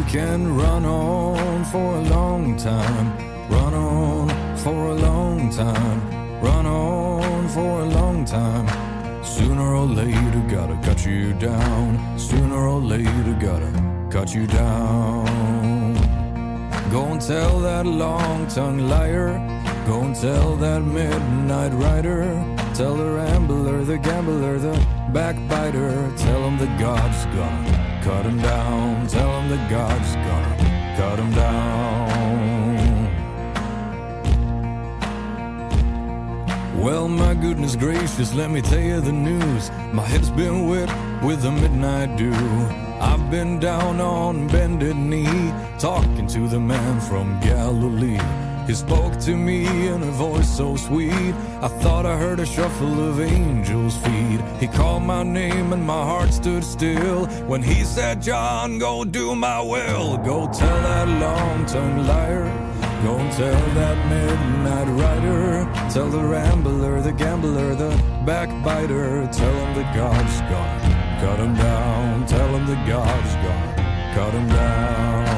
can run on for a long time, run on for a long time, run on for a long time. Sooner or later gotta cut you down, sooner or later gotta cut you down. Go and tell that long-tongued liar, go and tell that midnight rider, tell the rambler, the gambler, the backbiter, tell him the God's gonna cut him down, tell him the God's gonna cut him down. Well, my goodness gracious, let me tell you the news. My head's been wet with the midnight dew. I've been down on bended knee, talking to the man from Galilee. He spoke to me in a voice so sweet, I thought I heard a shuffle of angels' feet. He called my name and my heart stood still when he said, John, go do my will. Go tell that long-tongued liar, go and tell that midnight rider, tell the rambler, the gambler, the backbiter, tell him that God's gonna cut him down, tell him that God's gonna cut him down.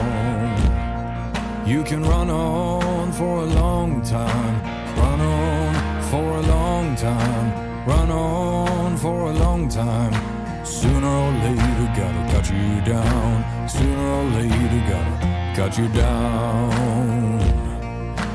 You can run on for a long time, run on for a long time, run on for a long time. Sooner or later gotta cut you down, sooner or later gotta cut you down.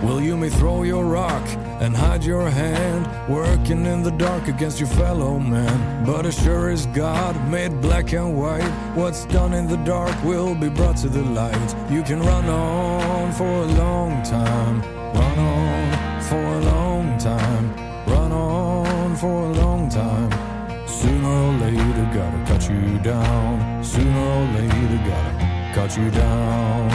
Well, you may throw your rock and hide your hand, working in the dark against your fellow man, but as sure as God made black and white, what's done in the dark will be brought to the light. You can run on for a long time, run on for a long time, run on for a long time. Sooner or later gotta cut you down, sooner or later gotta cut you down.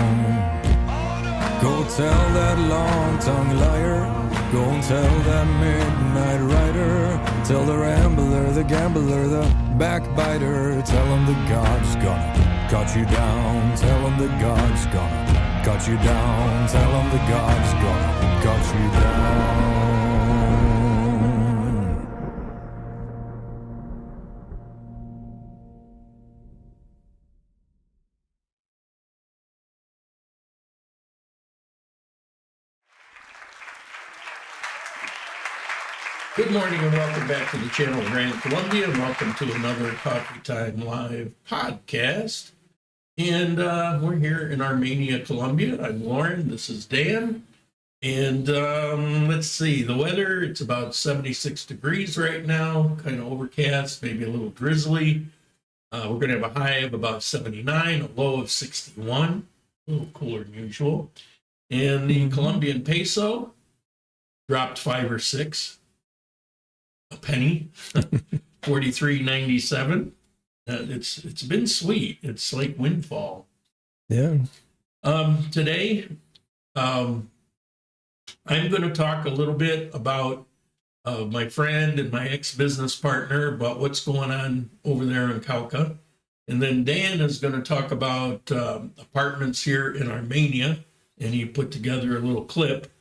Go tell that long-tongued liar, go and tell that midnight rider, tell the rambler, the gambler, the backbiter, tell him that God's gonna cut you down, tell him that God's gonna cut you down, tell him that God's gonna cut you down. Good morning and welcome back to the channel Quindio Colombia, and welcome to another Coffee Time Live podcast. And we're here in Armenia, Colombia. I'm Lauren, this is Dan. And let's see, the weather, it's about 76 degrees right now, kind of overcast, maybe a little drizzly. We're going to have a high of about 79, a low of 61, a little cooler than usual. And the Colombian peso dropped 5 or 6. A penny, 43.97. It's been sweet. It's like windfall. Yeah. Today, I'm going to talk a little bit about my friend and my ex-business partner, about what's going on over there in Cauca. And then Dan is going to talk about apartments here in Armenia, and he put together a little clip.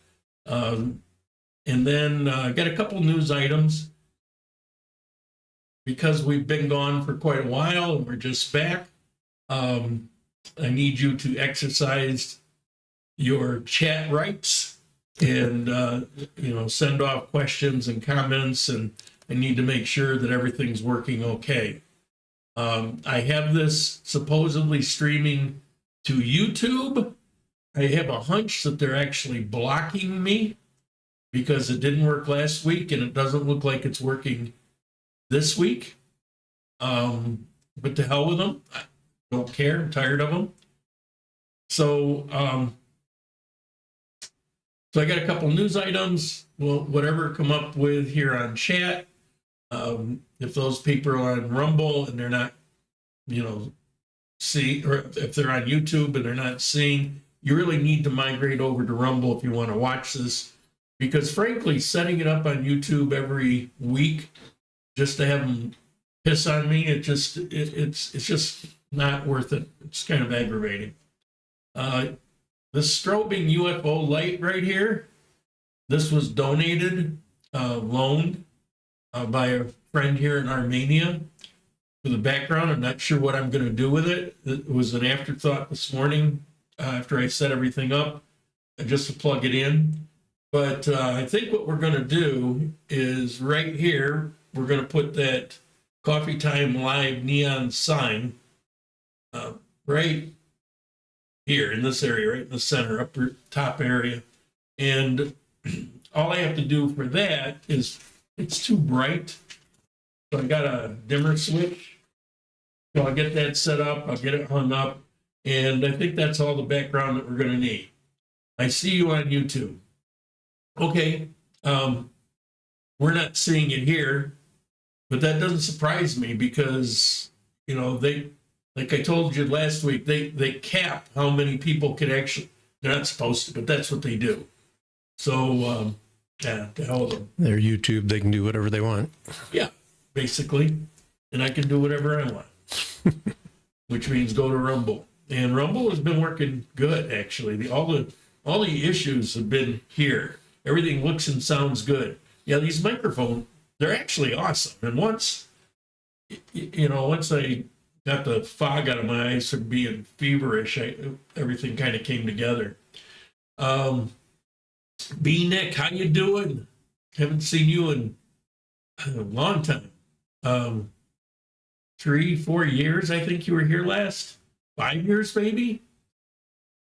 And then I got a couple news items. Because we've been gone for quite a while and we're just back, I need you to exercise your chat rights and, send off questions and comments, and I need to make sure that everything's working okay. I have this supposedly streaming to YouTube. I have a hunch that they're actually blocking me because it didn't work last week and it doesn't look like it's working this week. But to hell with them. I don't care. I'm tired of them. So I got a couple news items. Well, whatever come up with here on chat. If those people are on Rumble and they're not, see, or if they're on YouTube and they're not seeing, you really need to migrate over to Rumble if you want to watch this. Because frankly, setting it up on YouTube every week just to have them piss on me, it's just not worth it. It's kind of aggravating. The strobing UFO light right here, this was donated, loaned by a friend here in Armenia. for the background. I'm not sure what I'm going to do with it. It was an afterthought this morning after I set everything up, just to plug it in. But I think what we're going to do is right here, we're going to put that Coffee Time Live neon sign right here in this area, right in the center, upper top area. And all I have to do for that is, it's too bright. So I got a dimmer switch. So I'll get that set up, I'll get it hung up, and I think that's all the background that we're going to need. I see you on YouTube. Okay, we're not seeing it here, but that doesn't surprise me because, you know, they, like I told you last week, they cap how many people can actually, they're not supposed to, but that's what they do. So, yeah, to hell with them. Their YouTube, they can do whatever they want. Yeah, basically. And I can do whatever I want, which means go to Rumble. And Rumble has been working good, actually. All the issues have been here. Everything looks and sounds good. Yeah, these microphones, they're actually awesome. And once I got the fog out of my eyes from being feverish, everything kind of came together. B-Nick, how you doing? Haven't seen you in a long time. 3-4 years, I think you were here last. 5 years, maybe?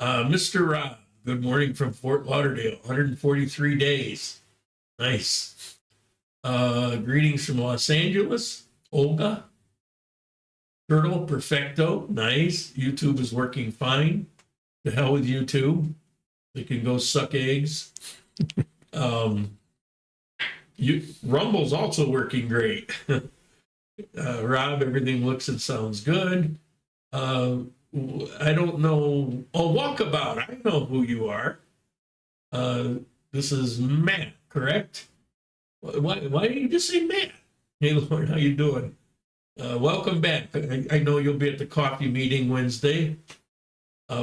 Mr. Rob, good morning from Fort Lauderdale, 143 days. Nice. Greetings from Los Angeles, Olga. Turtle, perfecto, nice. YouTube is working fine. The hell with YouTube. They can go suck eggs. Rumble's also working great. Rob, everything looks and sounds good. I don't know. Oh, Walkabout, I know who you are. This is Matt, correct? Why did you just say Matt? Hey, Lord, how you doing? Welcome back. I know you'll be at the coffee meeting Wednesday.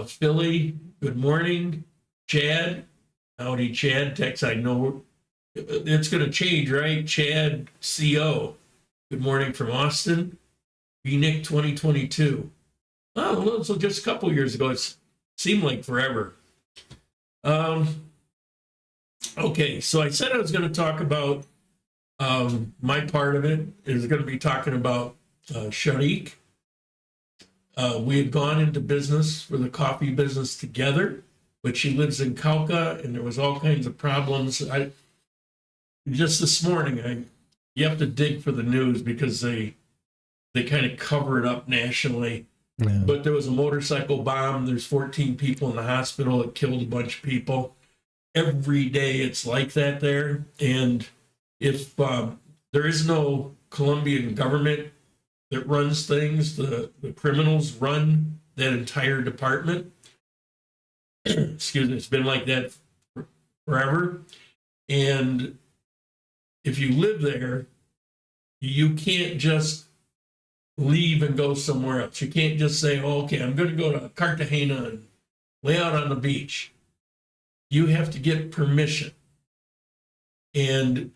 Philly, good morning. Chad, howdy, Chad. Tex, I know it's going to change, right? Chad, CO. Good morning from Austin. B-Nick 2022. Oh, well, so just a couple years ago. It seemed like forever. Okay, so I said I was going to talk about my part of it is going to be talking about Sharik. We had gone into business for the coffee business together, but she lives in Cauca, and there was all kinds of problems. Just this morning, you have to dig for the news because they kind of cover it up nationally. Yeah. But there was a motorcycle bomb. There's 14 people in the hospital. It killed a bunch of people. Every day it's like that there. And if there is no Colombian government that runs things, the criminals run that entire department. Excuse me, it's been like that forever. And if you live there, you can't just leave and go somewhere else. You can't just say, oh, okay, I'm going to go to Cartagena and lay out on the beach. You have to get permission. And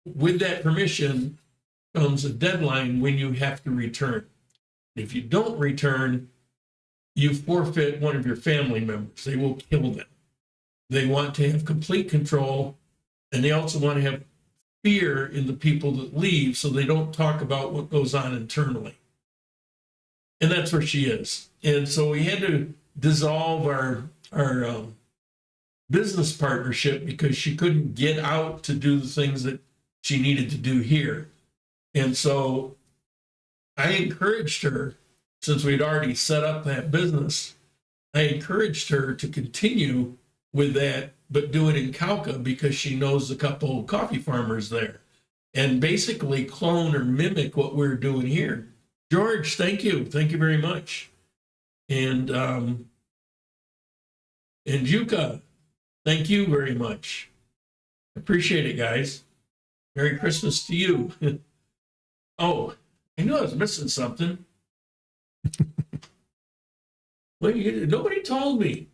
with that permission comes a deadline when you have to return. If you don't return, you forfeit one of your family members. They will kill them. They want to have complete control, and they also want to have fear in the people that leave so they don't talk about what goes on internally. And that's where she is. And so we had to dissolve our business partnership because she couldn't get out to do the things that she needed to do here. And so I encouraged her, since we'd already set up that business, I encouraged her to continue with that, but do it in Cauca because she knows a couple coffee farmers there and basically clone or mimic what we're doing here. George, thank you. Thank you very much. And Yuka, thank you very much. Appreciate it, guys. Merry Christmas to you. Oh, I knew I was missing something. Well, nobody told me.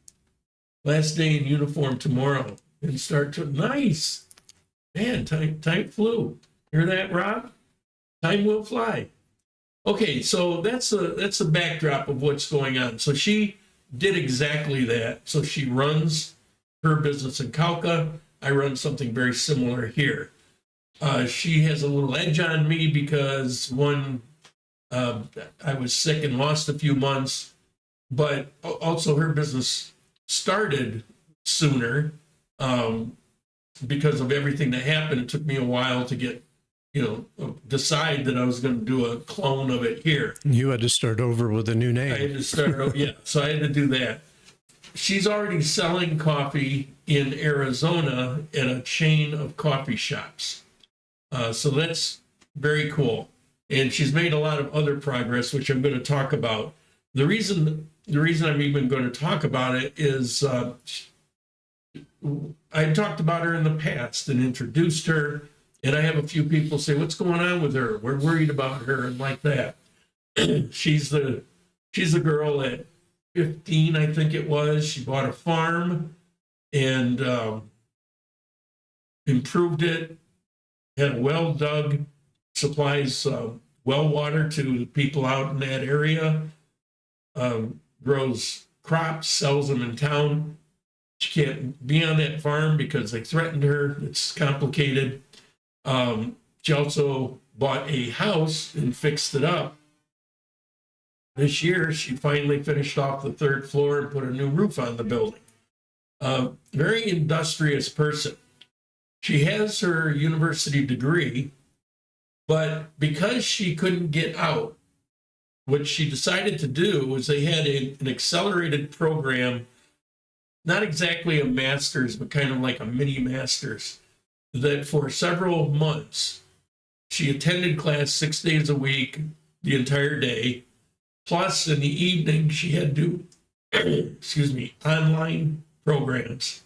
Last day in uniform tomorrow. And start to nice. Man, time flew. Hear that, Rob? Time will fly. Okay, so that's a backdrop of what's going on. So she did exactly that. So she runs her business in Cauca. I run something very similar here. She has a little edge on me because one, I was sick and lost a few months, but also her business started sooner because of everything that happened. It took me a while to get, decide that I was going to do a clone of it here. You had to start over with a new I had name. to start, yeah, so I had to do that. She's already selling coffee in Arizona at a chain of coffee shops. So that's very cool. And she's made a lot of other progress, which I'm going to talk about. The reason I'm even going to talk about it is I talked about her in the past and introduced her. And I have a few people say, what's going on with her? We're worried about her and like that. She's the girl at 15, I think it was. She bought a farm and improved it, had a well dug, supplies well water to the people out in that area, grows crops, sells them in town. She can't be on that farm because they threatened her. It's complicated. She also bought a house and fixed it up. This year, she finally finished off the third floor and put a new roof on the building. Very industrious person. She has her university degree, but because she couldn't get out, what she decided to do was they had an accelerated program, not exactly a master's, but kind of like a mini master's, that for several months, she attended class 6 days a week, the entire day. Plus, in the evening, she had to do, online programs.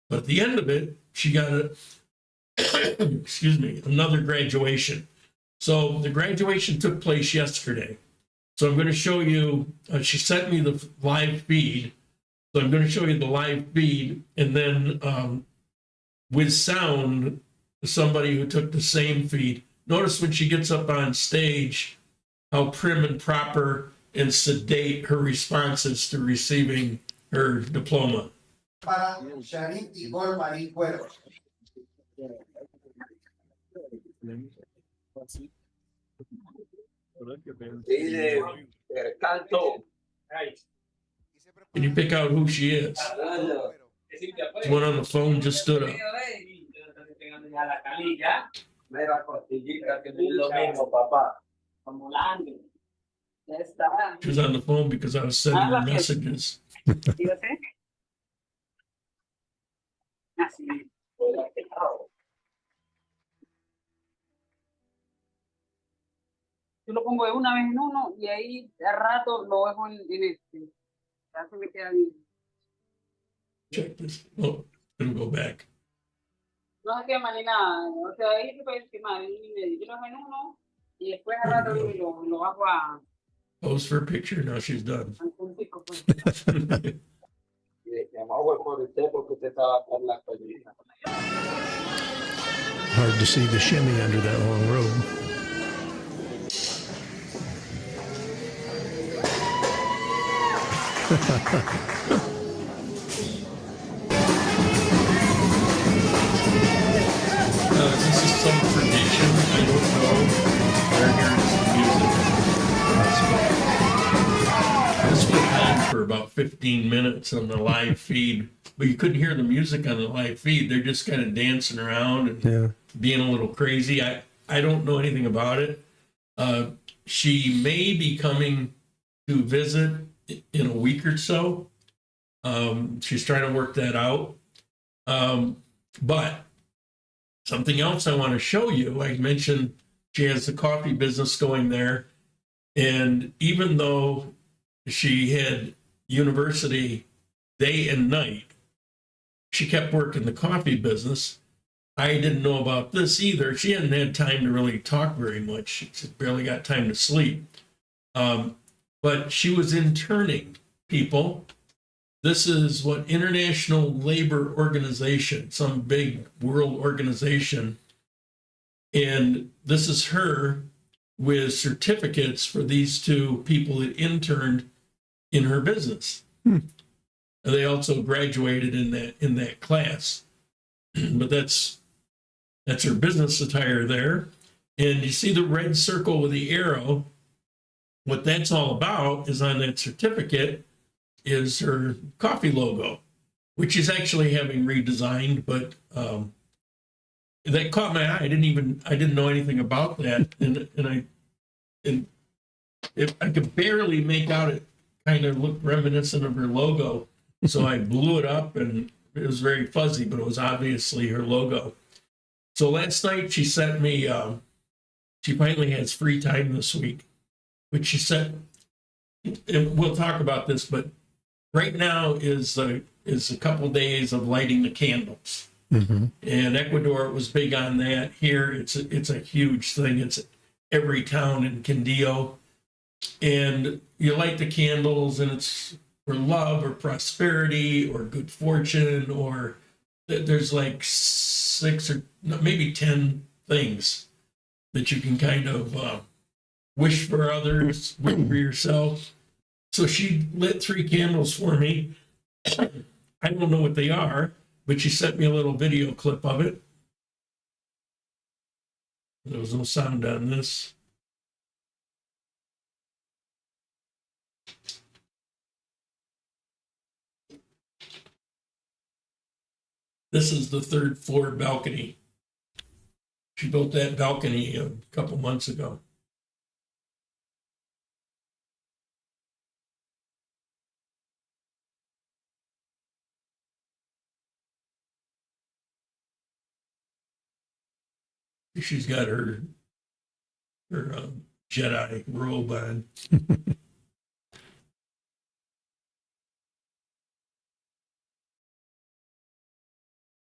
But at the end of it, she got another graduation. So the graduation took place yesterday. So I'm going to show you, she sent me the live feed. So I'm going to show you the live feed, and then with sound, somebody who took the same feed. Notice when she gets up on stage, how prim and proper and sedate her responses to receiving her diploma. Can you pick out who she is? The one on the phone just stood up. She was on the phone because I was sending her messages. Yo lo pongo de una vez en uno y ahí de rato lo dejo en este. Ya se me queda bien. Check this. Oh, it'll go back. No se quema ni nada. O sea, ahí se puede quemar en 1 y medio. Yo lo dejo en uno y después a rato lo bajo a... Pose for a picture. Now she's done. al puntico, pues. Hard to see the shimmy under that long robe. This is some tradition. I don't know. They're hearing some music. This went on for about 15 minutes on the live feed, but you couldn't hear the music on the live feed. They're just kind of dancing around and being a little crazy. I don't know anything about it. She may be coming to visit in a week or so. She's trying to work that out. But something else I want to show you, I mentioned she has the coffee business going there. And even though she had university day and night, she kept working the coffee business. I didn't know about this either. She hadn't had time to really talk very much. She barely got time to sleep. But she was interning people. This is what International Labor Organization, some big world organization. And this is her with certificates for these two people that interned in her business. They also graduated in that class. But that's her business attire there. And you see the red circle with the arrow. What that's all about is on that certificate is her coffee logo, which is actually having redesigned, but that caught my eye. I didn't know anything about that. And I could barely make out it kind of looked reminiscent of her logo. So I blew it up and it was very fuzzy, but it was obviously her logo. So last night she sent me, she finally has free time this week, which she sent, and we'll talk about this, but right now is a couple days of lighting the candles. Mm-hmm. And Ecuador was big on that. Here, it's a huge thing. It's every town in Quindio. And you light the candles and it's for love or prosperity or good fortune, or there's like 6 or maybe 10 things that you can kind of wish for others, wish for yourself. So she lit 3 candles for me. I don't know what they are, but she sent me a little video clip of it. There was no sound on this. This is the 3rd floor balcony. She built that balcony a couple months ago. She's got her Jedi robe on.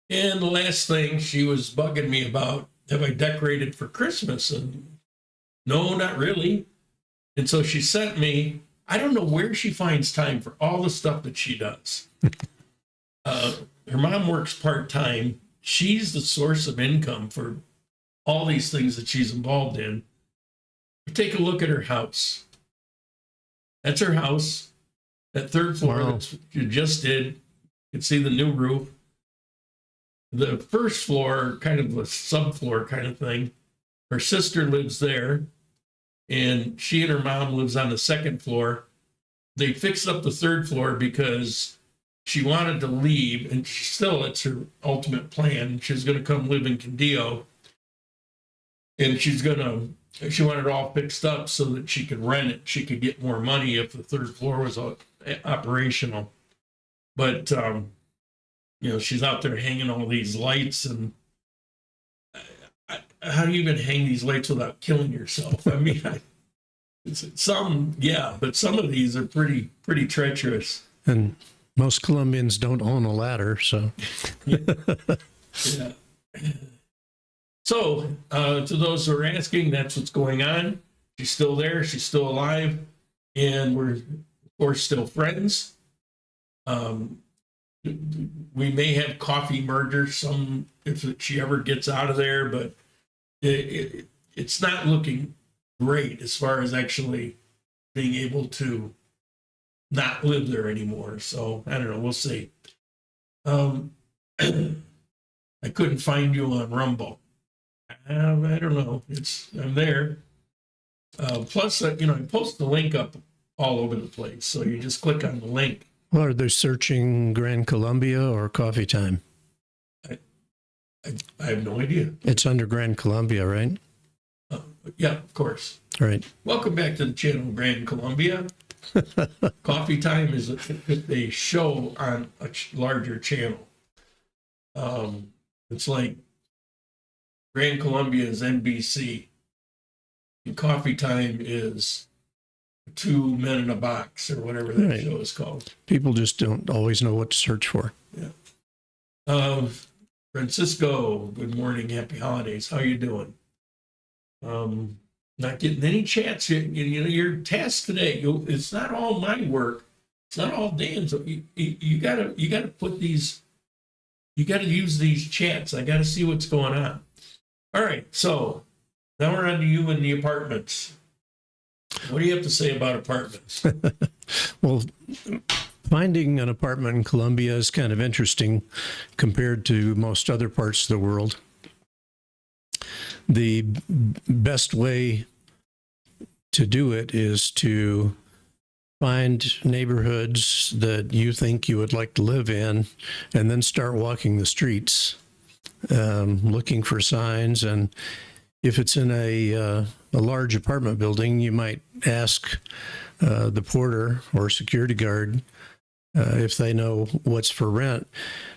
And the last thing she was bugging me about, have I decorated for Christmas? And no, not really. And so she sent me, I don't know where she finds time for all the stuff that she does. Her mom works part-time. She's the source of income for all these things that she's involved in. Take a look at her house. That's her house. That 3rd floor that you just did. You can see the new roof. The 1st floor, kind of a subfloor kind of thing. Her sister lives there, and she and her mom lives on the 2nd floor. They fixed up the 3rd floor because she wanted to leave, and it's her ultimate plan. She's going to come live in Quindio, and she wanted it all fixed up so that she could rent it. She could get more money if the 3rd floor was operational. But she's out there hanging all these lights, and how do you even hang these lights without killing yourself? I mean, but some of these are pretty treacherous. And most Colombians don't own a ladder, so. Yeah. So, to those who are asking, that's what's going on. She's still there. She's still alive. And we're, of course, still friends. We may have coffee merger if she ever gets out of there, but it's not looking great as far as actually being able to not live there anymore. So I don't know. We'll see. I couldn't find you on Rumble. I don't know. I'm there. Plus, I post the link up all over the place. So you just click on the link. Well, are they searching Grand Colombia or Coffee Time? I have no idea. It's under Grand Colombia, right? Yeah, of course. Right. Welcome back to the channel, Grand Colombia. Coffee Time is a show on a larger channel. It's like Grand Colombia is NBC, and Coffee Time is 2 Men in a Box or whatever that show is called. People just don't always know what to search for. Yeah. Francisco, good morning, happy holidays. How you doing? Not getting any chats. Your task today. It's not all my work. It's not all Dan's. You gotta put these. You gotta use these chats. I gotta see what's going on. All right. So Then we're on to you in the apartments. What do you have to say about apartments? Well, finding an apartment in Colombia is kind of interesting compared to most other parts of the world. The best way to do it is to find neighborhoods that you think you would like to live in, and then start walking the streets, looking for signs. And if it's in a large apartment building, you might ask the porter or security guard if they know what's for rent.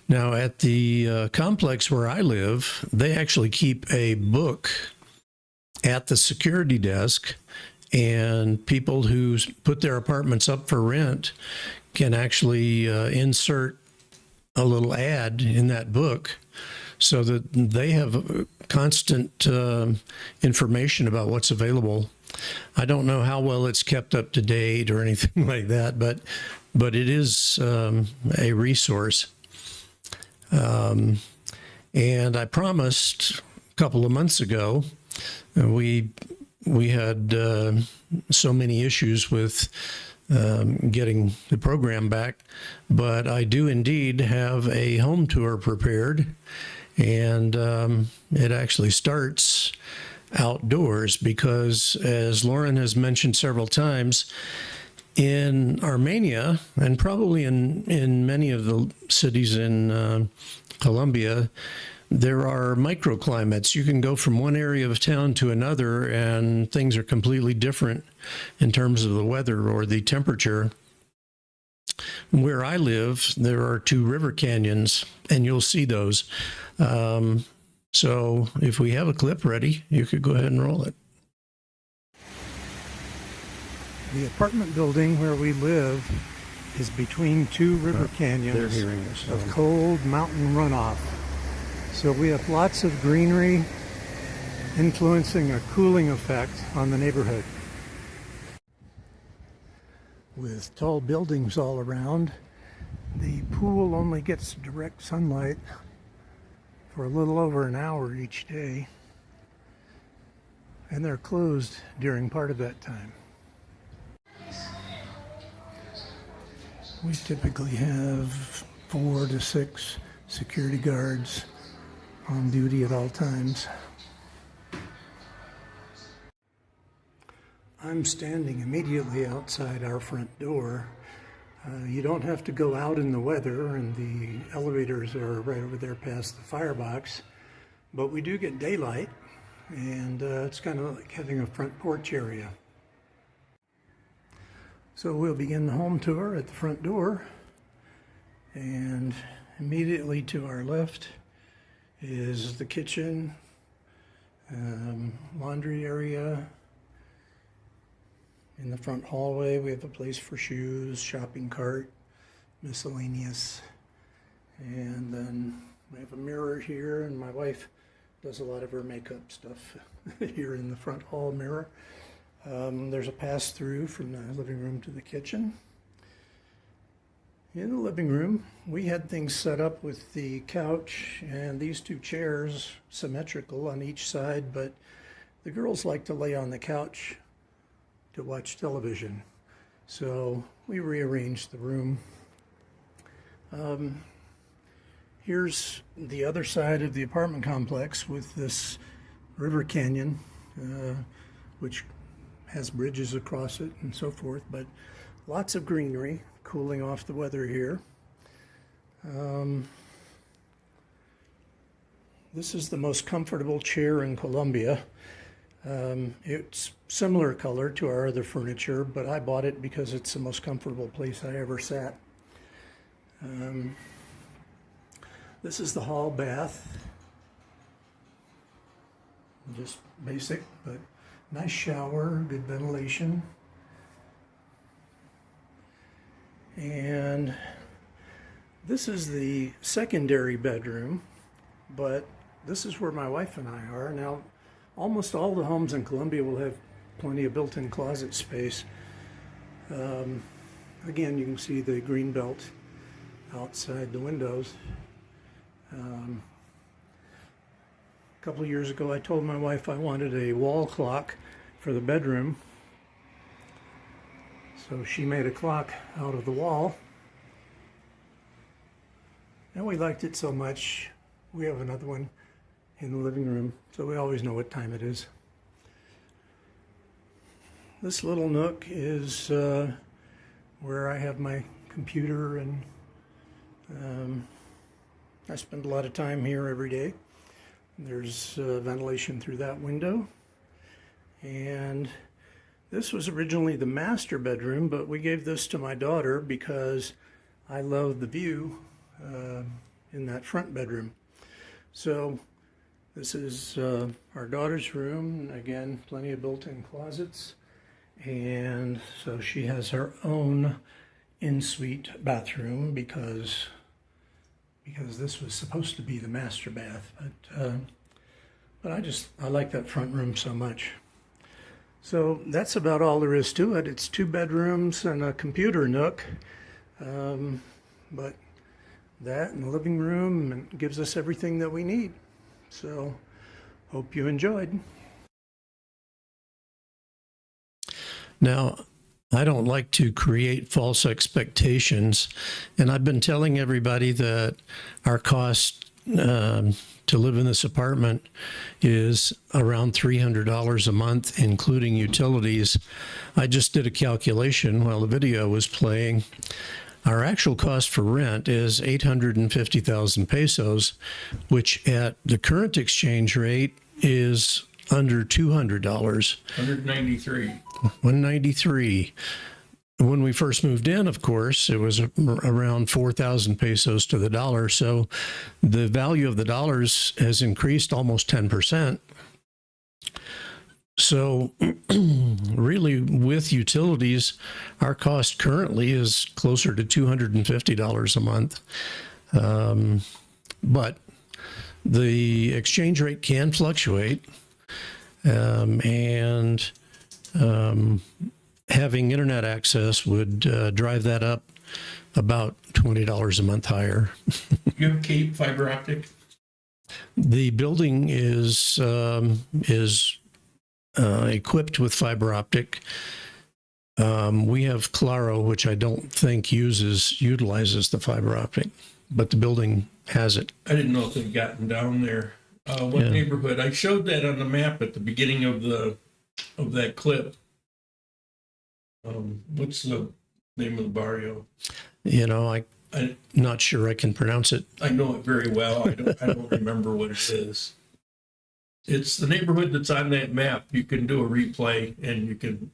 Now, at the complex where I live, they actually keep a book at the security desk, and people who put their apartments up for rent can actually insert a little ad in that book so that they have constant information about what's available. I don't know how well it's kept up to date or anything like that, but it is a resource. And I promised a couple of months ago, we had so many issues with getting the program back, but I do indeed have a home tour prepared, and it actually starts outdoors because, as Lauren has mentioned several times, in Armenia, and probably in many of the cities in Colombia, there are microclimates. You can go from one area of town to another, and things are completely different in terms of the weather or the temperature. Where I live, there are 2 river canyons, and you'll see those. So if we have a clip ready, you could go ahead and roll it. The apartment building where we live is between 2 river canyons They're hearing us. of cold mountain runoff. So we have lots of greenery influencing a cooling effect on the neighborhood. With tall buildings all around, the pool only gets direct sunlight for a little over an hour each day, and they're closed during part of that time. We typically have 4 to 6 security guards on duty at all times. I'm standing immediately outside our front door. You don't have to go out in the weather, and the elevators are right over there past the firebox, but we do get daylight, and it's kind of like having a front porch area. So we'll begin the home tour at the front door, and immediately to our left is the kitchen, laundry area. In the front hallway, we have a place for shoes, shopping cart, miscellaneous. And then we have a mirror here, and my wife does a lot of her makeup stuff here in the front hall mirror. There's a pass-through from the living room to the kitchen. In the living room, we had things set up with the couch and these 2 chairs symmetrical on each side, but the girls like to lay on the couch to watch television. So we rearranged the room. Here's the other side of the apartment complex with this river canyon, which has bridges across it and so forth, but lots of greenery, cooling off the weather here. This is the most comfortable chair in Colombia. It's similar color to our other furniture, but I bought it because it's the most comfortable place I ever sat. This is the hall bath. Just basic, but nice shower, good ventilation. And this is the secondary bedroom, but this is where my wife and I are. Now, almost all the homes in Colombia will have plenty of built-in closet space. Again, you can see the green belt outside the windows. couple of years ago, I told my wife I wanted a wall clock for the bedroom. So she made a clock out of the wall. And we liked it so much, we have another one in the living room, so we always know what time it is. This little nook is where I have my computer, and I spend a lot of time here every day. There's ventilation through that window. And this was originally the master bedroom, but we gave this to my daughter because I love the view in that front bedroom. So this is our daughter's room. Again, plenty of built-in closets. And so she has her own en-suite bathroom because this was supposed to be the master bath. But I like that front room so much. So that's about all there is to it. It's 2 bedrooms and a computer nook. But that and the living room gives us everything that we need. So hope you enjoyed. Now, I don't like to create false expectations, and I've been telling everybody that our cost to live in this apartment is around $300 a month, including utilities. I just did a calculation while the video was playing. Our actual cost for rent is 850,000 pesos, which at the current exchange rate is under $200. 193. 193. When we first moved in, of course, it was around 4,000 pesos to the dollar. So the value of the dollars has increased almost 10%. So really, with utilities, our cost currently is closer to $250 a month. But the exchange rate can fluctuate. Having internet access would drive that up about $20 a month higher. You have Cape fiber optic? The building is equipped with fiber optic. We have Claro, which I don't think utilizes the fiber optic, but the building has it. I didn't know if they'd gotten down there. What neighborhood? I showed that on the map at the beginning of that clip. What's the name of the barrio? You know, I'm not sure I can pronounce it. I know it very well. I don't remember what it is. It's the neighborhood that's on that map. You can do a replay and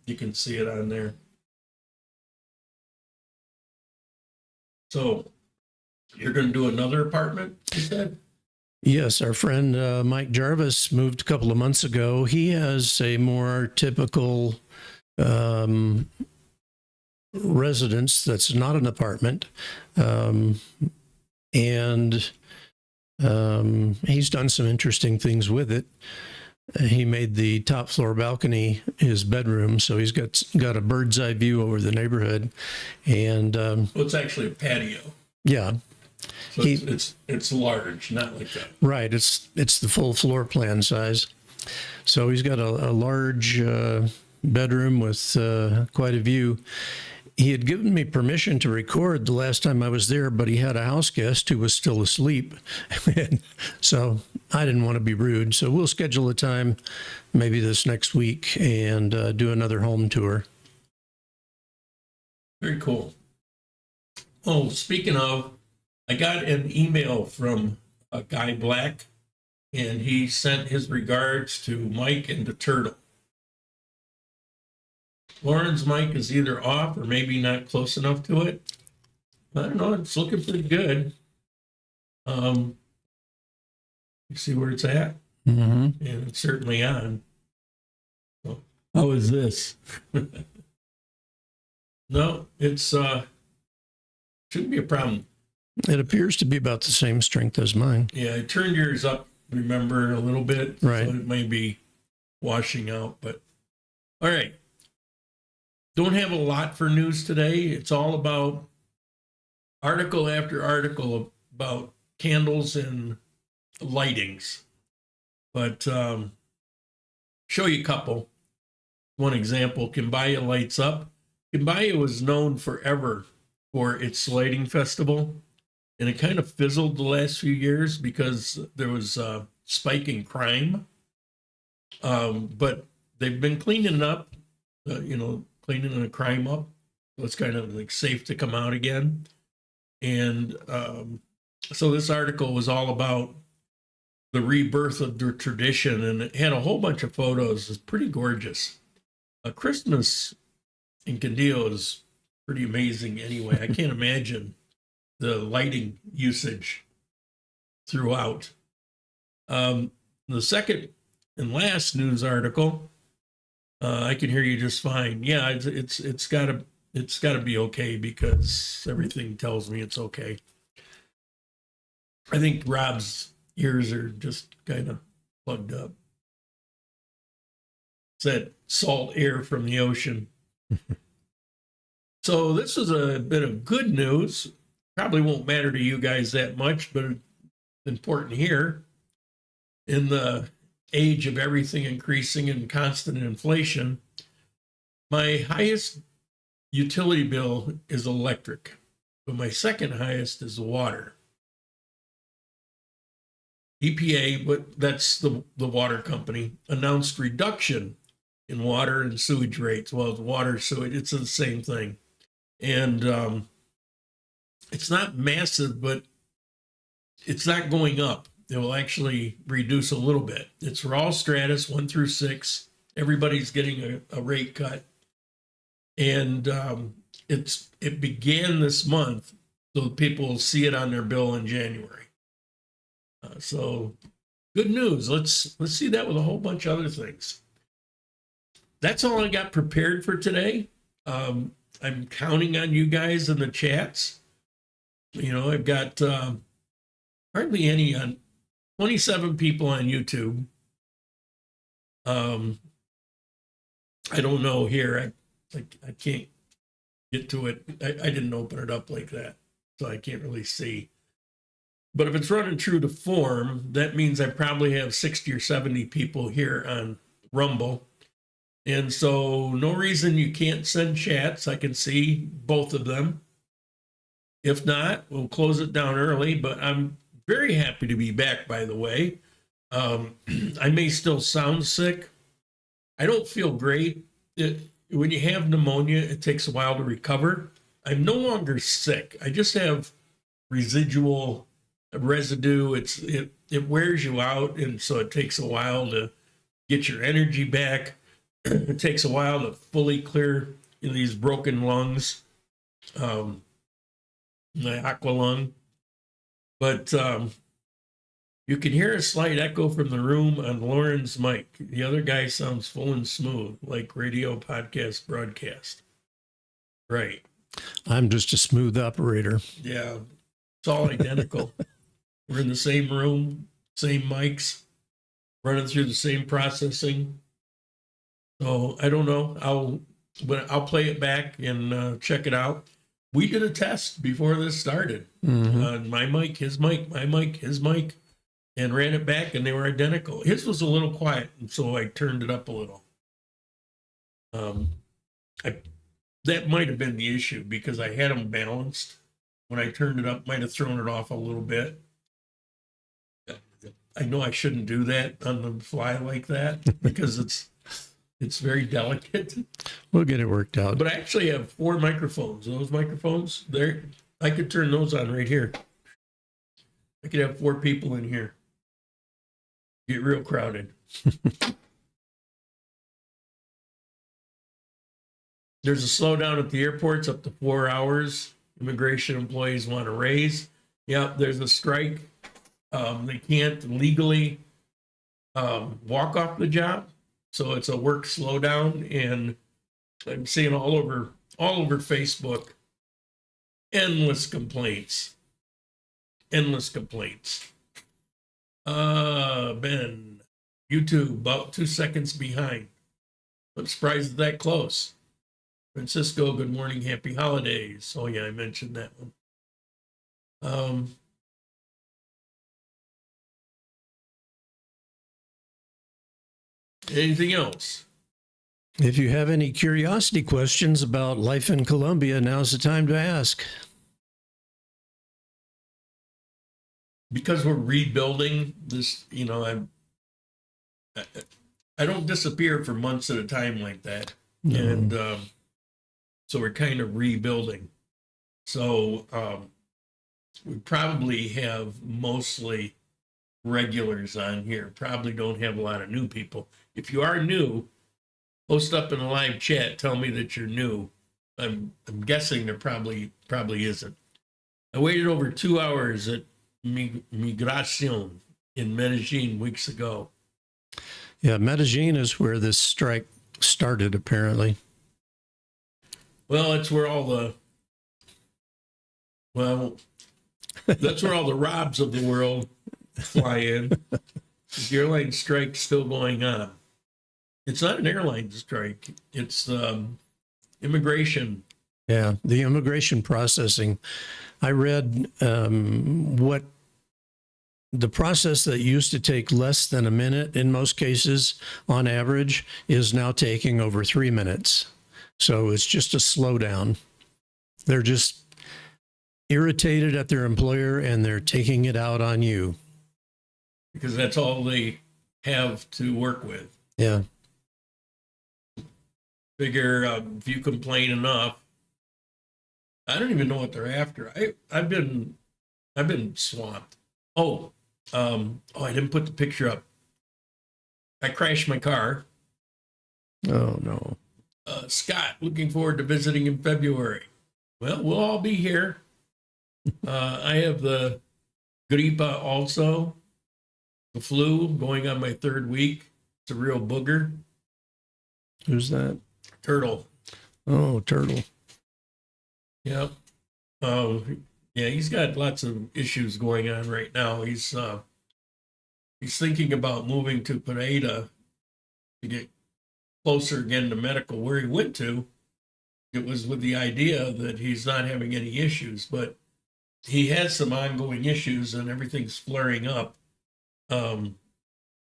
you can see it on there. So you're going to do another apartment, you said? Yes, our friend Mike Jarvis moved a couple of months ago. He has a more typical residence that's not an apartment. And he's done some interesting things with it. He made the top floor balcony his bedroom, so he's got a bird's eye view over the neighborhood. And Well, it's actually a patio. yeah. So it's large, not like that. Right. It's the full floor plan size. So he's got a large bedroom with quite a view. He had given me permission to record the last time I was there, but he had a house guest who was still asleep. So I didn't want to be rude. So we'll schedule a time maybe this next week and do another home tour. Very cool. Oh, speaking of, I got an email from a guy Black, and he sent his regards to Mike and the Turtle. Lauren's mic is either off or maybe not close enough to it. I don't know. It's looking pretty good. You see where it's at? Mm-hmm. And it's certainly on. So, how is this? No, it's shouldn't be a problem. It appears to be about the same strength as mine. Yeah, I turned yours up, remember, a little bit. Right. So it may be washing out, but all right. Don't have a lot for news today. It's all about article after article about candles and lightings. But show you a couple. One example, Quindio lights up. Quindio was known forever for its lighting festival, and it kind of fizzled the last few years because there was a spike in crime. But they've been cleaning it up, cleaning the crime up. So it's kind of like safe to come out again. And so this article was all about the rebirth of the tradition, and it had a whole bunch of photos. It's pretty gorgeous. Christmas in Quindio is pretty amazing anyway. I can't imagine the lighting usage throughout. The second and last news article, I can hear you just fine. Yeah, it's gotta be okay because everything tells me it's okay. I think Rob's ears are just kind of plugged up. It's that salt air from the ocean. So this is a bit of good news. Probably won't matter to you guys that much, but it's important here. In the age of everything increasing and constant inflation, my highest utility bill is electric, but my second highest is water. EPA, but that's the water company, announced reduction in water and sewage rates. Well, it's water, sewage, it's the same thing. And it's not massive, but it's not going up. It will actually reduce a little bit. It's for all stratus 1 through 6. Everybody's getting a rate cut. And it began this month, so people will see it on their bill in January. So good news. Let's see that with a whole bunch of other things. That's all I got prepared for today. I'm counting on you guys in the chats. I've got hardly any on 27 people on YouTube. I don't know here. I can't get to it. I didn't open it up like that, so I can't really see. But if it's running true to form, that means I probably have 60 or 70 people here on Rumble. And so no reason you can't send chats. I can see both of them. If not, we'll close it down early, but I'm very happy to be back, by the way. I may still sound sick. I don't feel great. When you have pneumonia, it takes a while to recover. I'm no longer sick. I just have residual residue. It wears you out, and so it takes a while to get your energy back. It takes a while to fully clear these broken lungs, the aqua lung. But you can hear a slight echo from the room on Lauren's mic. The other guy sounds full and smooth, like radio, podcast, broadcast. Right. I'm just a smooth operator. Yeah, it's all identical. We're in the same room, same mics, running through the same processing. So I don't know. I'll play it back and check it out. We did a test before this started. Mm-hmm. My mic, his mic, my mic, his mic, and ran it back, and they were identical. His was a little quiet, and so I turned it up a little. That might have been the issue because I had them balanced. When I turned it up, might have thrown it off a little bit. I know I shouldn't do that on the fly like that because it's very delicate. We'll get it worked out. But I actually have 4 microphones. Those microphones, I could turn those on right here. I could have 4 people in here. Get real crowded. There's a slowdown at the airports up to 4 hours. Immigration employees want a raise. Yep, there's a strike. They can't legally walk off the job. So it's a work slowdown, and I'm seeing all over Facebook, endless complaints. Ben, YouTube, about 2 seconds behind. I'm surprised it's that close. Francisco, good morning, happy holidays. Oh yeah, I mentioned that one. Anything else? If you have any curiosity questions about life in Colombia, now's the time to ask. Because we're rebuilding this, I don't disappear for months at a time like that. No. And so we're kind of rebuilding. So we probably have mostly regulars on here. Probably don't have a lot of new people. If you are new, post up in a live chat. Tell me that you're new. I'm guessing there probably isn't. I waited over 2 hours at Migración in Medellin weeks ago. Yeah, Medellin is where this strike started, apparently. Well, that's where all the Robs of the world fly in. The airline strike's still going on. It's not an airline strike. It's immigration. Yeah, the immigration processing. I read what the process that used to take less than a minute in most cases, on average, is now taking over 3 minutes. So it's just a slowdown. They're just irritated at their employer and they're taking it out on you. Because that's all they have to work with. Yeah. Figure if you complain enough, I don't even know what they're after. I've been swamped. I didn't put the picture up. I crashed my car. Oh, no. Scott, looking forward to visiting in February. Well, we'll all be here. I have the gripa also, the flu, going on my 3rd week. It's a real booger. Who's that? Turtle. Oh, Turtle. Yep. Oh, yeah, he's got lots of issues going on right now. He's thinking about moving to Pereira to get closer again to medical. Where he went to, it was with the idea that he's not having any issues, but he has some ongoing issues and everything's flaring up. I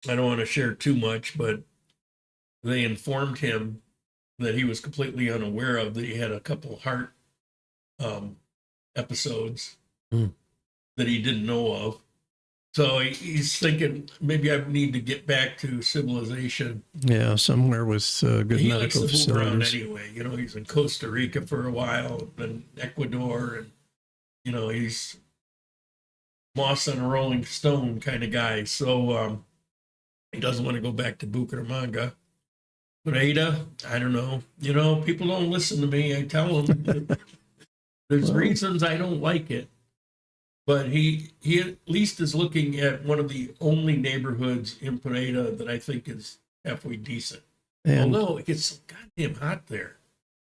don't want to share too much, but they informed him that he was completely unaware of, that he had a couple heart episodes that he didn't know of. So he's thinking maybe I need to get back to civilization. Yeah, somewhere with good He medical likes to move around facilities. anyway. He's in Costa Rica for a while, then Ecuador, and he's moss on a rolling stone kind of guy. So he doesn't want to go back to Bucaramanga. But Ada, I don't know. People don't listen to me. I tell them there's reasons I don't like it. But he at least is looking at one of the only neighborhoods in Pereira that I think is halfway decent. And although it gets so goddamn hot there.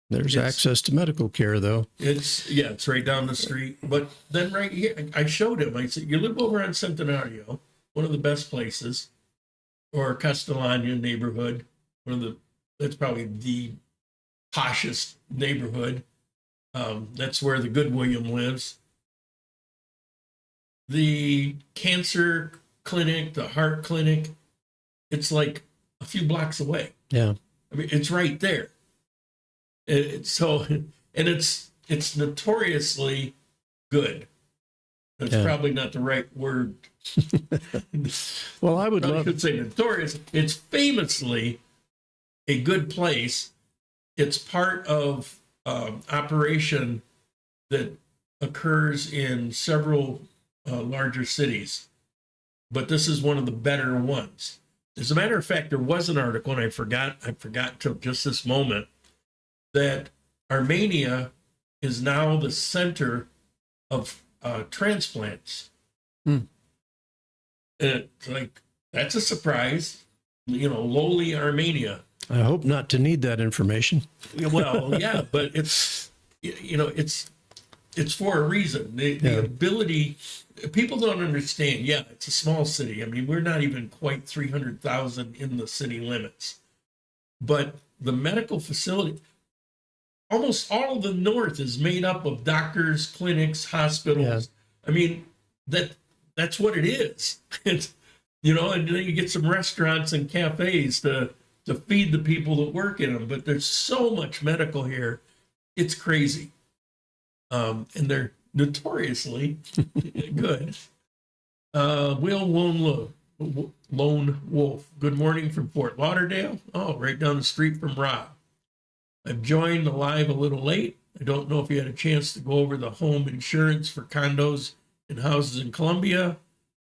there's access to medical care, though. It's right down the street. But then right here, I showed him. I said, you live over on Centenario, one of the best places, or Castellania neighborhood, that's probably the poshest neighborhood. That's where the good William lives. The cancer clinic, the heart clinic, it's like a few blocks away. Yeah. I mean, it's right there. It's notoriously good. That's probably not the right word. Well, I I could say notorious. It's famously a good place. It's part of operation that occurs in several larger cities, but this is one of the better ones. As a matter of fact, there was an article, and I forgot till just this moment, that Armenia is now the center of transplants. It's like, that's a surprise. Lowly Armenia. I hope not to need that information. Well, yeah, but it's for a reason. The ability, people don't understand. Yeah, it's a small city. I mean, we're not even quite 300,000 in the city limits, but the medical facility, almost all of the north is made up of doctors, clinics, hospitals. I mean, that's what it is. and then you get some restaurants and cafes to feed the people that work in them. But there's so much medical here. It's crazy. And they're notoriously good. Lone Wolf. Good morning from Fort Lauderdale. Oh, right down the street from Rob. I've joined the live a little late. I don't know if you had a chance to go over the home insurance for condos and houses in Colombia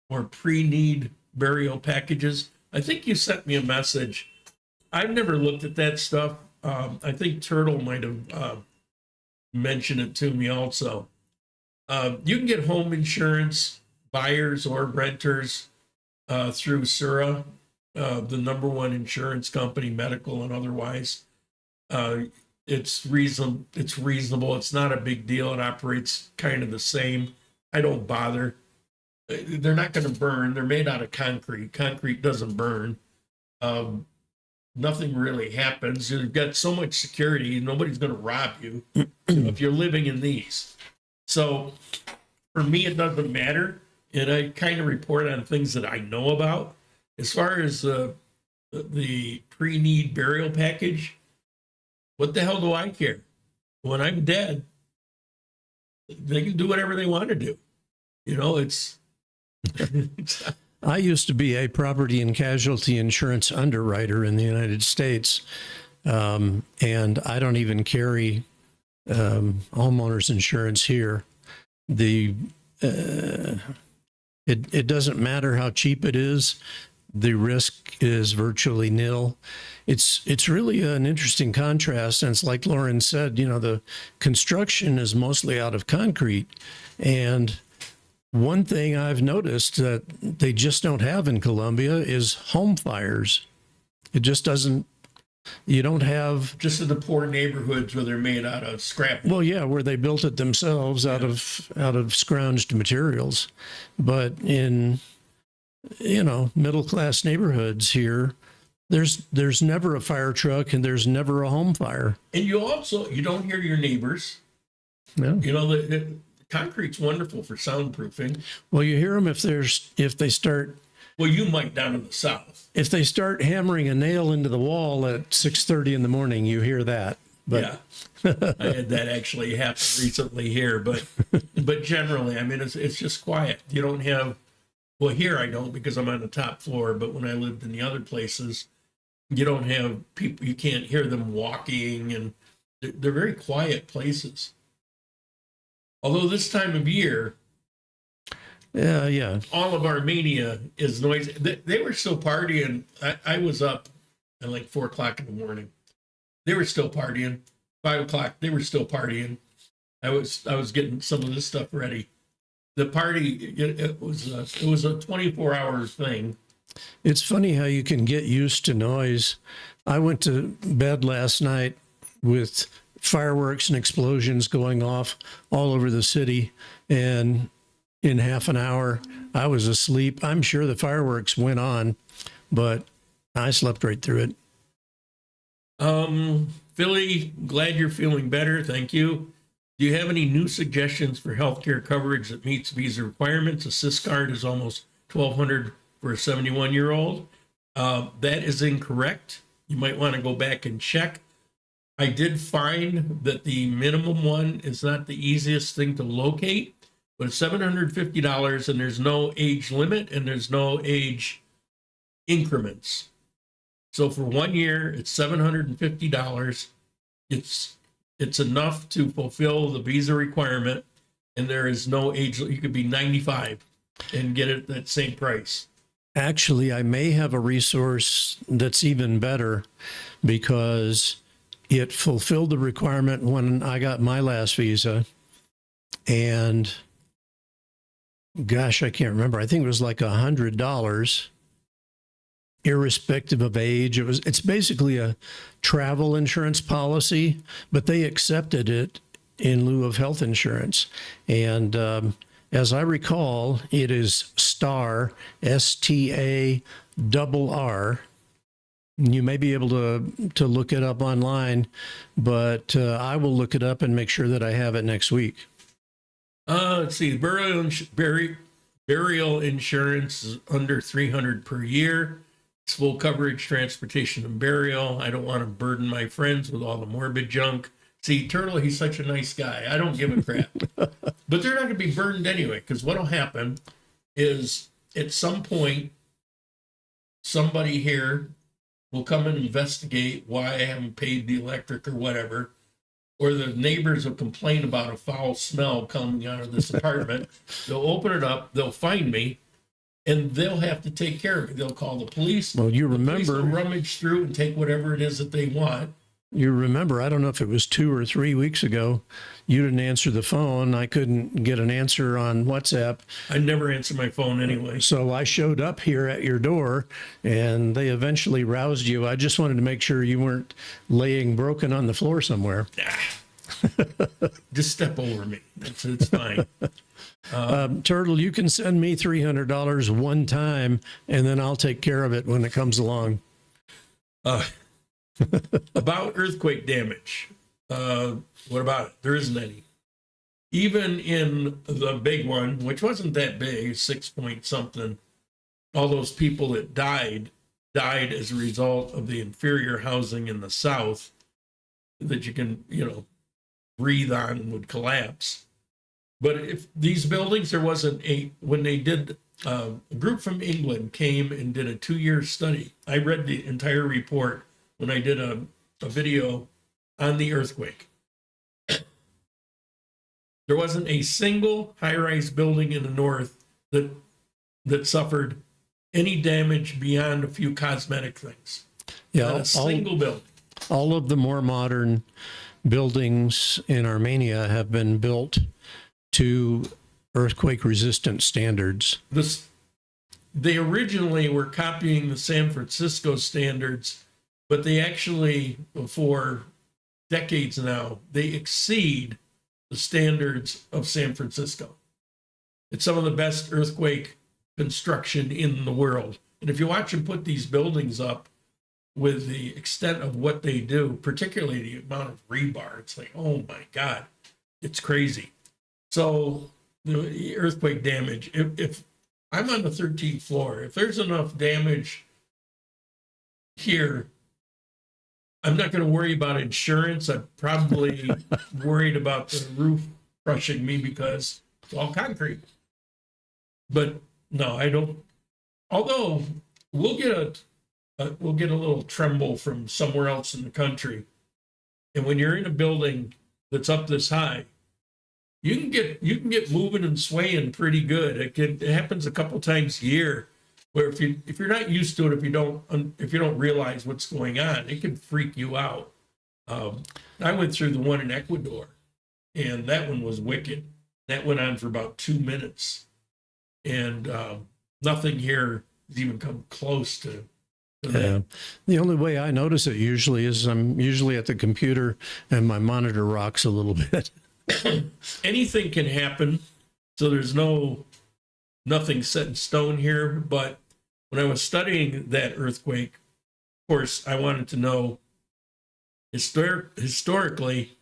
or pre-need burial packages. I think you sent me a message. I've never looked at that stuff. I think Turtle might have mentioned it to me also. You can get home insurance, buyers or renters, through Sura, the #1 insurance company, medical and otherwise. It's reasonable. It's not a big deal. It operates kind of the same. I don't bother. They're not going to burn. They're made out of concrete. Concrete doesn't burn. Nothing really happens. You've got so much security. Nobody's going to rob you if you're living in these. So for me, it doesn't matter. And I kind of report on things that I know about. As far as the pre-need burial package, what the hell do I care? When I'm dead, they can do whatever they want to do. It's I used to be a property and casualty insurance underwriter in the United States, and I don't even carry homeowners insurance here. It doesn't matter how cheap it is. The risk is virtually nil. It's really an interesting contrast. And it's like Lauren said, the construction is mostly out of concrete. And one thing I've noticed that they just don't have in Colombia is home fires. It just doesn't. You don't have just in the poor neighborhoods where they're made out of scrap. Well, yeah, where they built it themselves out of scrounged materials. But in middle class neighborhoods here, there's never a fire truck and there's never a home fire. And you don't hear your neighbors. Yeah. The concrete's wonderful for soundproofing. Well, you hear them if they start. Well, you might down in the south. If they start hammering a nail into the wall at 6:30 in the morning, you hear that. But yeah, I had that actually happen recently here. But generally, I mean, it's just quiet. You don't have. Well, here I don't because I'm on the top floor. But when I lived in the other places, you don't have people. You can't hear them walking, and they're very quiet places. Although this time of year. Yeah. All of Armenia is noisy. They were still partying. I was up at like 4 o'clock in the morning. They were still partying. 5 o'clock, they were still partying. I was getting some of this stuff ready. The party, it was a 24-hour thing. It's funny how you can get used to noise. I went to bed last night with fireworks and explosions going off all over the city, and in half an hour, I was asleep. I'm sure the fireworks went on, but I slept right through it. Philly, glad you're feeling better. Thank you. Do you have any new suggestions for healthcare coverage that meets visa requirements? A CIS card is almost $1,200 for a 71-year-old. That is incorrect. You might want to go back and check. I did find that the minimum one is not the easiest thing to locate. But it's $750, and there's no age limit, and there's no age increments. So for 1 year, it's $750. It's enough to fulfill the visa requirement, and there is no age. You could be 95 and get it at that same price. Actually, I may have a resource that's even better because it fulfilled the requirement when I got my last visa, and gosh, I can't remember. I think it was like $100, irrespective of age. It's basically a travel insurance policy, but they accepted it in lieu of health insurance. And as I recall, it is STAR, STARR. You may be able to look it up online, but I will look it up and make sure that I have it next week. Let's see. Burial Burial insurance is under $300 per year. It's full coverage, transportation and burial. I don't want to burden my friends with all the morbid junk. See, Turtle, he's such a nice guy. I don't give a crap. But they're not going to be burdened anyway, because what'll happen is at some point, somebody here will come and investigate why I haven't paid the electric or whatever, or the neighbors will complain about a foul smell coming out of this apartment. They'll open it up, they'll find me, and they'll have to take care of it. They'll call the police. Well, you The police will remember, rummage through and take whatever it is that they want. I don't know if it was 2 or 3 weeks ago, you didn't answer the phone. I couldn't get an answer on WhatsApp. I never answer my phone anyway. So I showed up here at your door and they eventually roused you. I just wanted to make sure you weren't laying broken on the floor somewhere. Just step over me. It's fine. Turtle, you can send me $300 one time and then I'll take care of it when it comes along. About earthquake damage. What about it? There isn't any. Even in the big one, which wasn't that big, 6 point something, all those people that died as a result of the inferior housing in the south that you can, breathe on and would collapse. But if these buildings, there wasn't when they did, a group from England came and did a 2-year study. I read the entire report when I did a video on the earthquake. There wasn't a single high-rise building in the north that suffered any damage beyond a few cosmetic things. Yeah, Not a single building. all of the more modern buildings in Armenia have been built to earthquake resistant standards. They originally were copying the San Francisco standards, but they actually, for decades now, they exceed the standards of San Francisco. It's some of the best earthquake construction in the world. And if you watch them put these buildings up with the extent of what they do, particularly the amount of rebar, it's like, oh my God, it's crazy. So the earthquake damage, if I'm on the 13th floor, if there's enough damage here, I'm not going to worry about insurance. I'm probably worried about the roof crushing me because it's all concrete. But no, I don't. Although we'll get a little tremble from somewhere else in the country, and when you're in a building that's up this high, you can get moving and swaying pretty good. It happens a couple times a year. Where if you're not used to it, if you don't realize what's going on, it can freak you out. I went through the one in Ecuador, and that one was wicked. That went on for about 2 minutes, and nothing here has even come close to that. Yeah. The only way I notice it usually is I'm usually at the computer and my monitor rocks a little bit. Anything can happen, so there's nothing set in stone here. But when I was studying that earthquake, of course, I wanted to know historically